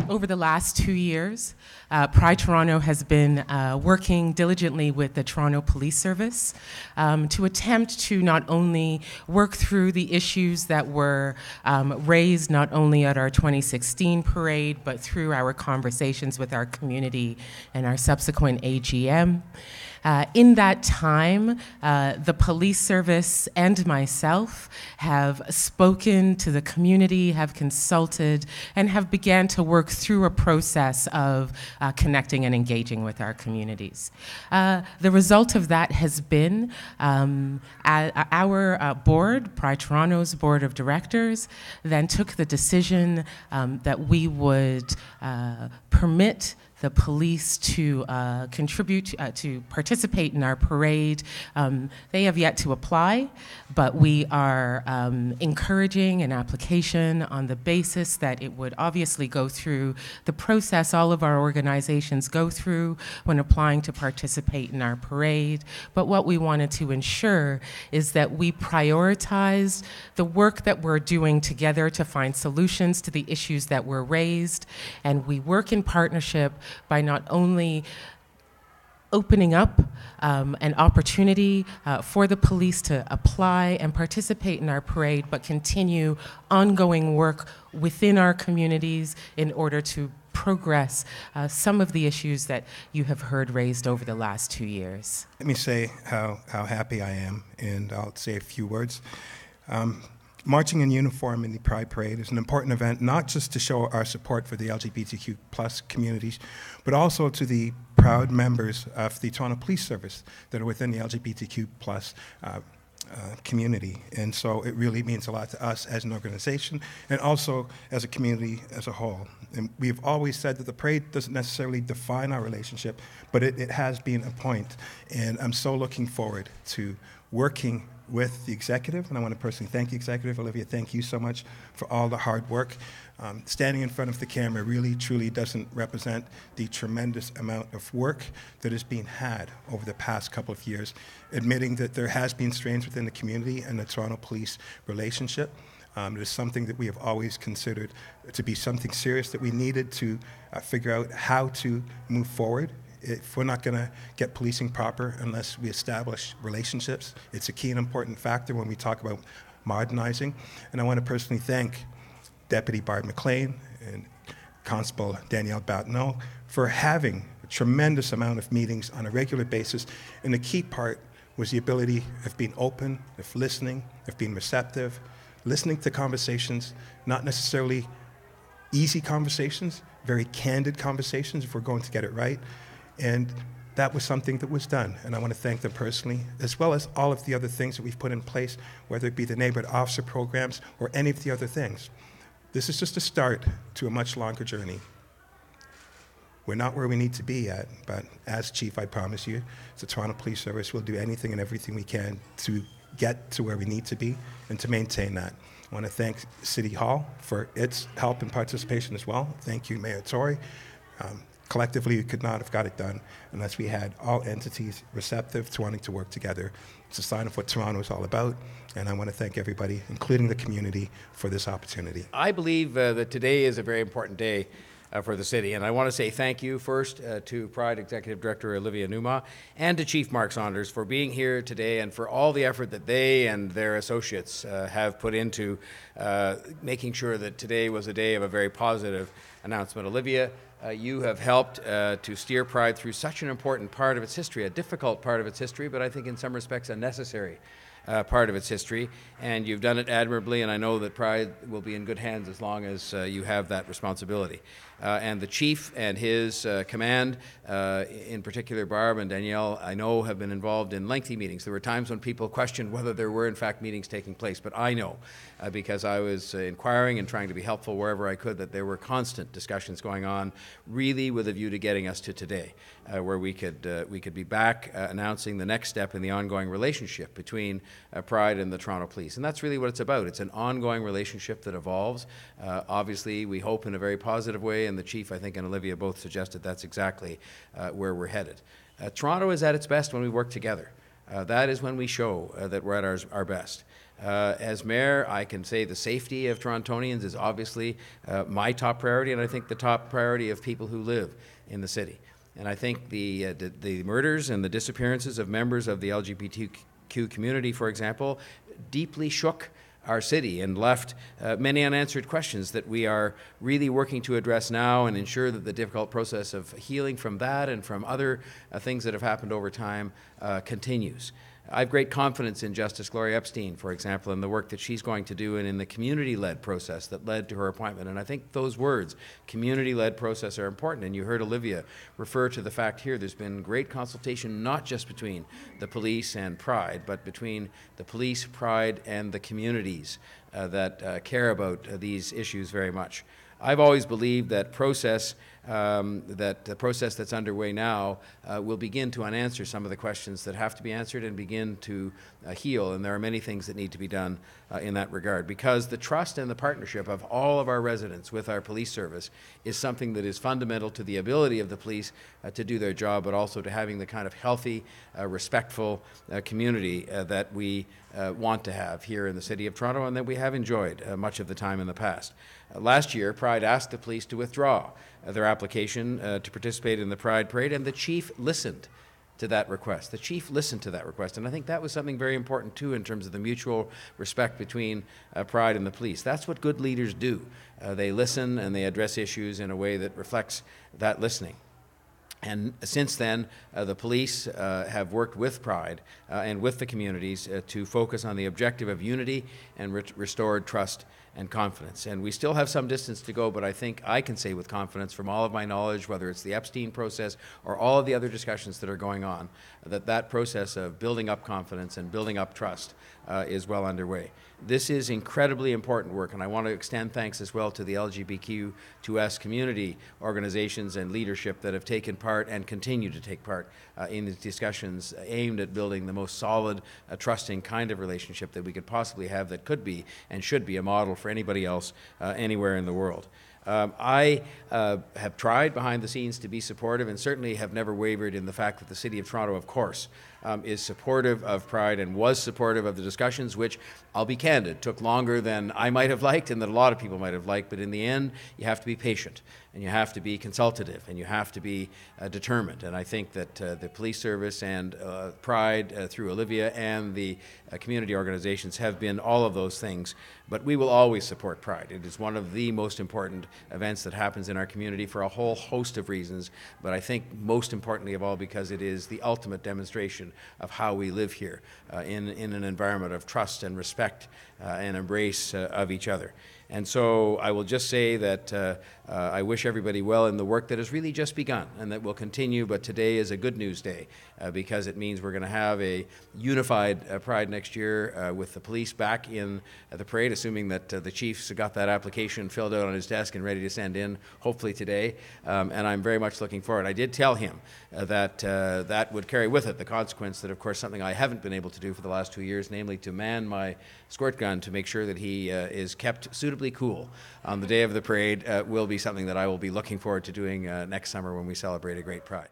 Over the last 2 years, Pride Toronto has been working diligently with the Toronto Police Service to attempt to not only work through the issues that were raised not only at our 2016 parade, but through our conversations with our community and our subsequent AGM. In that time, the police service and myself have spoken to the community, have consulted, and have began to work through a process of connecting and engaging with our communities. The result of that has been our board, Pride Toronto's board of directors, then took the decision that we would permit the police to contribute, to participate in our parade. They have yet to apply, but we are encouraging an application on the basis that it would obviously go through the process all of our organizations go through when applying to participate in our parade. But what we wanted to ensure is that we prioritize the work that we're doing together to find solutions to the issues that were raised, and we work in partnership by not only opening up an opportunity for the police to apply and participate in our parade, but continue ongoing work within our communities in order to progress some of the issues that you have heard raised over the last 2 years. Let me say how happy I am, and I'll say a few words. Marching in uniform in the Pride Parade is an important event, not just to show our support for the LGBTQ plus communities, but also to the proud members of the Toronto Police Service that are within the LGBTQ plus community. And so it really means a lot to us as an organization and also as a community as a whole. And we've always said that the parade doesn't necessarily define our relationship, but it has been a point. And I'm so looking forward to working with the executive, and I want to personally thank the executive. Olivia, thank you so much for all the hard work. Standing in front of the camera really, truly doesn't represent the tremendous amount of work that is being had over the past couple of years, admitting that there has been strains within the community and the Toronto Police relationship. It is something that we have always considered to be something serious that we needed to figure out how to move forward. If we're not going to get policing proper unless we establish relationships, it's a key and important factor when we talk about modernizing. And I want to personally thank Deputy Barb McLean and Constable Danielle Batteneau for having a tremendous amount of meetings on a regular basis. And the key part was the ability of being open, of listening, of being receptive, listening to conversations, not necessarily easy conversations, very candid conversations if we're going to get it right. And that was something that was done, and I want to thank them personally, as well as all of the other things that we've put in place, whether it be the neighborhood officer programs or any of the other things. This is just a start to a much longer journey. We're not where we need to be yet, but as chief, I promise you, the Toronto Police Service will do anything and everything we can to get to where we need to be and to maintain that. I want to thank City Hall for its help and participation as well. Thank you, Mayor Tory. Collectively, we could not have got it done unless we had all entities receptive to wanting to work together. It's a sign of what Toronto is all about, and I want to thank everybody, including the community, for this opportunity. I believe that today is a very important day for the city, and I want to say thank you first to Pride Executive Director Olivia Nuamah and to Chief Mark Saunders for being here today and for all the effort that they and their associates have put into making sure that today was a day of a very positive announcement. Olivia, you have helped to steer Pride through such an important part of its history, a difficult part of its history, but I think in some respects a necessary part of its history, and you've done it admirably, and I know that Pride will be in good hands as long as you have that responsibility. And the chief and his command, in particular Barb and Danielle, I know have been involved in lengthy meetings. There were times when people questioned whether there were in fact meetings taking place, but I know, because I was inquiring and trying to be helpful wherever I could, that there were constant discussions going on, really with a view to getting us to today, where we could be back announcing the next step in the ongoing relationship between Pride and the Toronto Police. And that's really what it's about. It's an ongoing relationship that evolves. Obviously, we hope in a very positive way, and the Chief, I think, and Olivia both suggested that's exactly where we're headed. Toronto is at its best when we work together. That is when we show that we're at our best. As mayor, I can say the safety of Torontonians is obviously my top priority, and I think the top priority of people who live in the city. And I think the murders and the disappearances of members of the LGBTQ community, for example, deeply shook our city and left many unanswered questions that we are really working to address now and ensure that the difficult process of healing from that and from other things that have happened over time continues. I have great confidence in Justice Gloria Epstein, for example, and the work that she's going to do and in the community-led process that led to her appointment. And I think those words, community-led process, are important. And you heard Olivia refer to the fact here there's been great consultation not just between the police and Pride, but between the police, Pride, and the communities that care about these issues very much. I've always believed that the process that's underway now will begin to unanswer some of the questions that have to be answered and begin to heal. And there are many things that need to be done in that regard, because the trust and the partnership of all of our residents with our police service is something that is fundamental to the ability of the police to do their job, but also to having the kind of healthy, respectful community that we want to have here in the City of Toronto and that we have enjoyed much of the time in the past. Last year, Pride asked the police to withdraw their application to participate in the Pride Parade, and the chief listened to that request. The chief listened to that request, and I think that was something very important too in terms of the mutual respect between Pride and the police. That's what good leaders do. They listen and they address issues in a way that reflects that listening. And since then, the police have worked with Pride and with the communities to focus on the objective of unity and restored trust and confidence. And we still have some distance to go, but I think I can say with confidence from all of my knowledge, whether it's the Epstein process or all of the other discussions that are going on, that that process of building up confidence and building up trust is well underway. This is incredibly important work, and I want to extend thanks as well to the LGBTQ2S community organizations and leadership that have taken part and continue to take part in these discussions aimed at building the most solid, trusting kind of relationship that we could possibly have, that could be and should be a model for anybody else anywhere in the world. I have tried behind the scenes to be supportive and certainly have never wavered in the fact that the City of Toronto, of course, is supportive of Pride and was supportive of the discussions, which, I'll be candid, took longer than I might have liked and that a lot of people might have liked. But in the end, you have to be patient and you have to be consultative and you have to be determined. And I think that the police service and Pride through Olivia and the community organizations have been all of those things. But we will always support Pride. It is one of the most important events that happens in our community for a whole host of reasons. But I think most importantly of all, because it is the ultimate demonstration of how we live here in an environment of trust and respect and embrace of each other. And so I will just say that I wish everybody well in the work that has really just begun and that will continue, but today is a good news day because it means we're going to have a unified Pride next year with the police back in the parade, assuming that the chief's got that application filled out on his desk and ready to send in, hopefully today, and I'm very much looking forward. I did tell him that that would carry with it the consequence that, of course, something I haven't been able to do for the last 2 years, namely to man my squirt gun to make sure that he is kept suitably cool on the day of the parade, will be something that I will be looking forward to doing next summer when we celebrate a great Pride.